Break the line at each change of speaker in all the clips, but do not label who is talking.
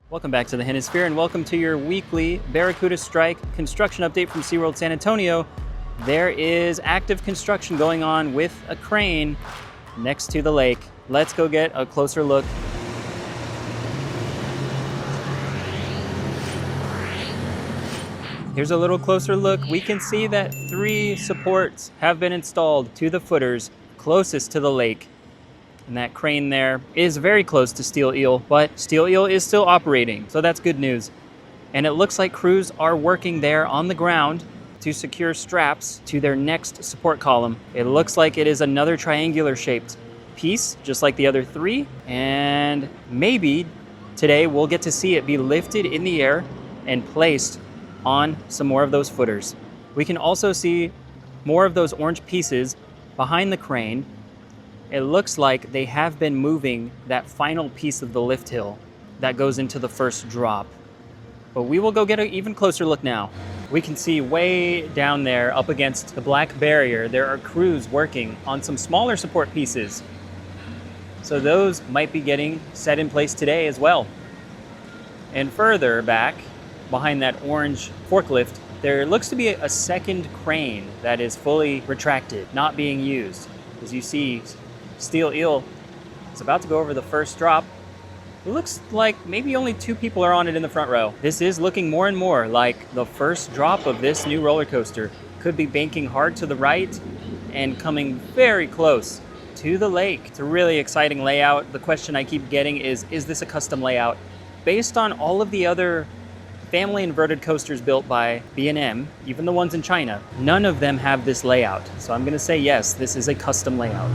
Welcome back to the Hennisphere and welcome to your weekly Barracuda Strike construction update from SeaWorld San Antonio. There is active construction going on with a crane next to the lake. Let's go get a closer look. Here's a little closer look. We can see that 3 supports have been installed to the footers closest to the lake. And that crane there is very close to Steel Eel, but Steel Eel is still operating, so that's good news. And it looks like crews are working there on the ground to secure straps to their next support column. It looks like it is another triangular shaped piece, just like the other 3. And maybe today we'll get to see it be lifted in the air and placed on some more of those footers. We can also see more of those orange pieces behind the crane. It looks like they have been moving that final piece of the lift hill that goes into the first drop. But we will go get an even closer look now. We can see way down there up against the black barrier, there are crews working on some smaller support pieces. So those might be getting set in place today as well. And further back, behind that orange forklift, there looks to be a second crane that is fully retracted, not being used. As you see, Steel Eel is about to go over the first drop. It looks like maybe only 2 people are on it in the front row. This is looking more and more like the first drop of this new roller coaster. Could be banking hard to the right and coming very close to the lake. It's a really exciting layout. The question I keep getting is this a custom layout? Based on all of the other family inverted coasters built by B&M, even the ones in China, none of them have this layout. So I'm gonna say yes, this is a custom layout.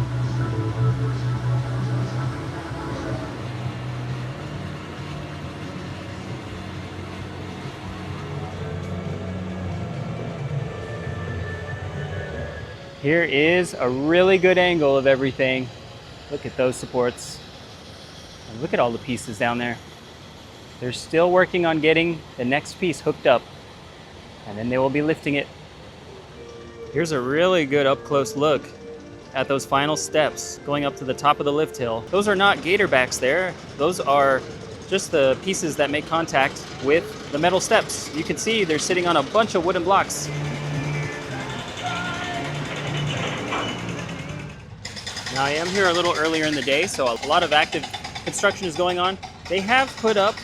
Here is a really good angle of everything. Look at those supports. And look at all the pieces down there. They're still working on getting the next piece hooked up, and then they will be lifting it. Here's a really good up-close look at those final steps going up to the top of the lift hill. Those are not gator backs there. Those are just the pieces that make contact with the metal steps. You can see they're sitting on a bunch of wooden blocks. Now I am here a little earlier in the day, so a lot of active construction is going on. They have put up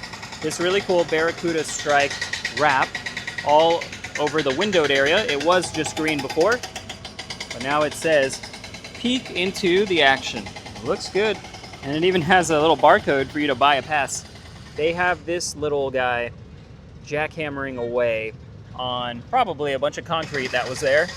this really cool Barracuda Strike wrap all over the windowed area. It was just green before, but now it says, peek into the action. It looks good. And it even has a little barcode for you to buy a pass. They have this little guy jackhammering away on probably a bunch of concrete that was there.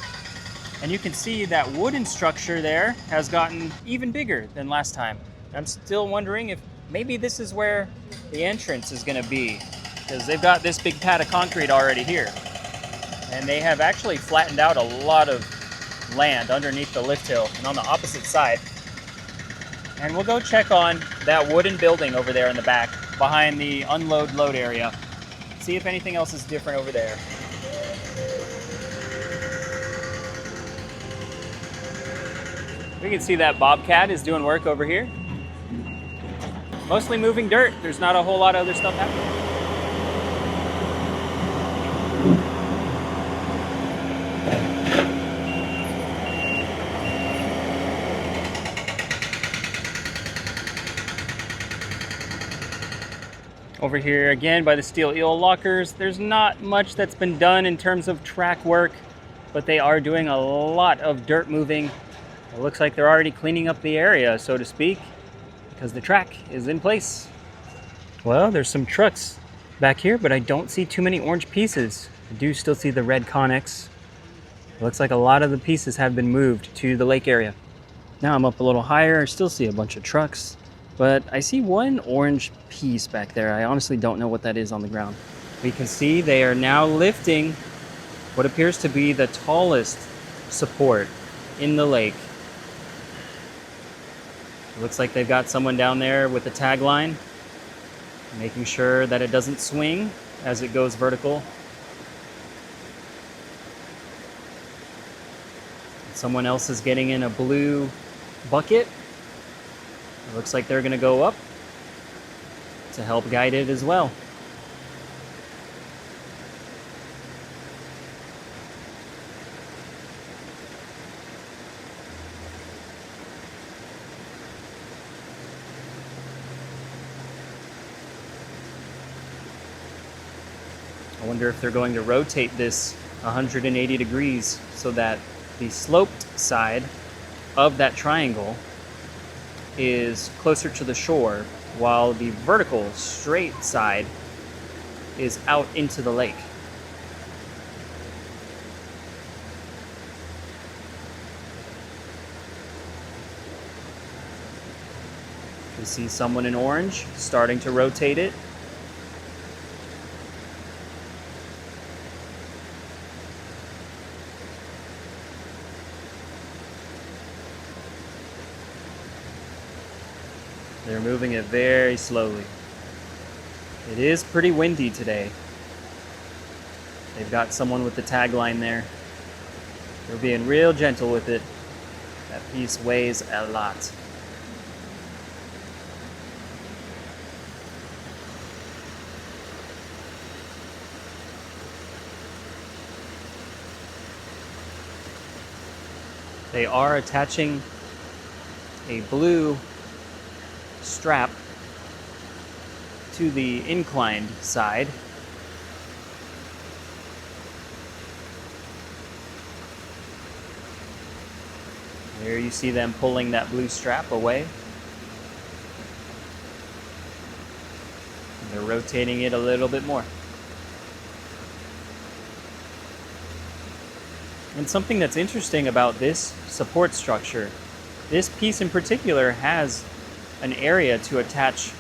And you can see that wooden structure there has gotten even bigger than last time. I'm still wondering if maybe this is where the entrance is gonna be, because they've got this big pad of concrete already here. And they have actually flattened out a lot of land underneath the lift hill and on the opposite side. And we'll go check on that wooden building over there in the back behind the unload load area. See if anything else is different over there. We can see that Bobcat is doing work over here. Mostly moving dirt. There's not a whole lot of other stuff happening. Over here again by the Steel Eel lockers, there's not much that's been done in terms of track work, but they are doing a lot of dirt moving. It looks like they're already cleaning up the area, so to speak, because the track is in place. Well, there's some trucks back here, but I don't see too many orange pieces. I do still see the red Connex. It looks like a lot of the pieces have been moved to the lake area. Now I'm up a little higher, I still see a bunch of trucks, but I see one orange piece back there. I honestly don't know what that is on the ground. We can see they are now lifting what appears to be the tallest support in the lake. It looks like they've got someone down there with the tagline, making sure that it doesn't swing as it goes vertical. Someone else is getting in a blue bucket. It looks like they're going to go up. to help guide it as well. I wonder if they're going to rotate this 180 degrees so that the sloped side of that triangle is closer to the shore, while the vertical, straight side is out into the lake. We see someone in orange starting to rotate it. They're moving it very slowly. It is pretty windy today. They've got someone with the tagline there. They're being real gentle with it. That piece weighs a lot. They are attaching a blue strap to the inclined side. There you see them pulling that blue strap away. And they're rotating it a little bit more. And something that's interesting about this support structure, this piece in particular has an area to attach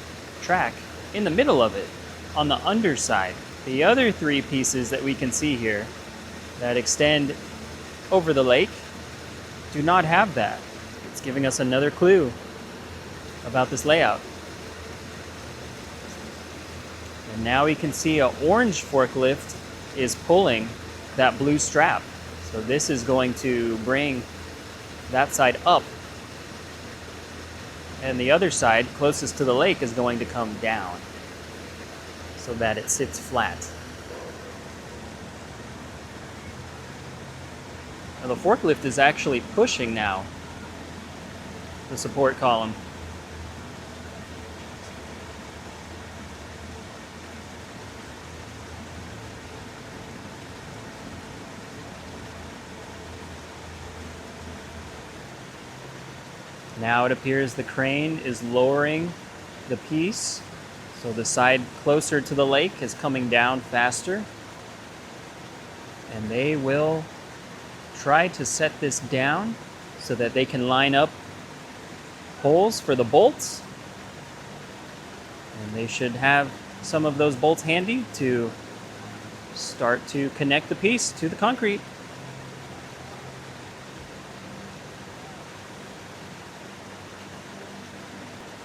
track in the middle of it, on the underside. The other three pieces that we can see here that extend over the lake do not have that. It's giving us another clue about this layout. And now we can see an orange forklift is pulling that blue strap. So this is going to bring that side up, and the other side, closest to the lake, is going to come down so that it sits flat. Now the forklift is actually pushing now the support column. Now it appears the crane is lowering the piece, so the side closer to the lake is coming down faster. And they will try to set this down so that they can line up holes for the bolts. And they should have some of those bolts handy to start to connect the piece to the concrete.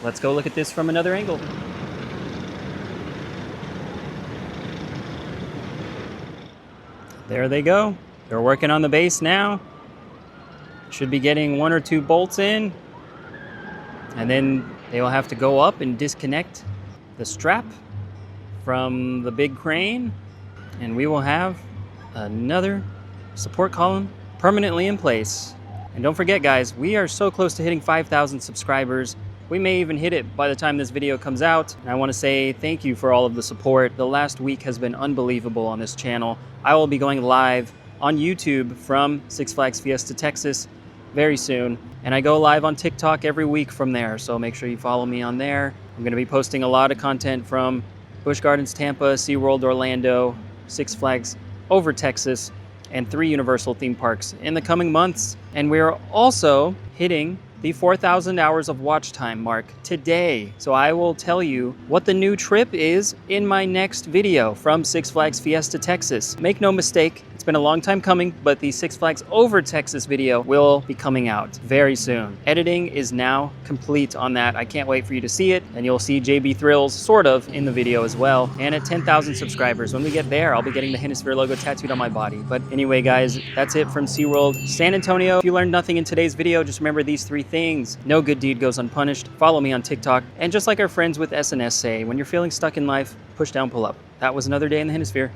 Let's go look at this from another angle. There they go. They're working on the base now. Should be getting 1 or 2 bolts in. And then they will have to go up and disconnect the strap from the big crane. And we will have another support column permanently in place. And don't forget, guys, we are so close to hitting 5,000 subscribers. We may even hit it by the time this video comes out. And I want to say thank you for all of the support. The last week has been unbelievable on this channel. I will be going live on YouTube from Six Flags Fiesta, Texas very soon. And I go live on TikTok every week from there. So make sure you follow me on there. I'm going to be posting a lot of content from Busch Gardens, Tampa, SeaWorld, Orlando, Six Flags over Texas, and 3 Universal theme parks in the coming months. And we're also hitting the 4,000 hours of watch time mark today. So I will tell you what the new trip is in my next video from Six Flags Fiesta, Texas. Make no mistake, it's been a long time coming, but the Six Flags over Texas video will be coming out very soon. Editing is now complete on that. I can't wait for you to see it, and you'll see JB Thrills sort of in the video as well. And at 10,000 subscribers, when we get there, I'll be getting the Hennisphere logo tattooed on my body. But anyway, guys, that's it from SeaWorld San Antonio. If you learned nothing in today's video, just remember these 3 things. No good deed goes unpunished. Follow me on TikTok. And just like our friends with SNS say, when you're feeling stuck in life, push down, pull up. That was another day in the Hennisphere.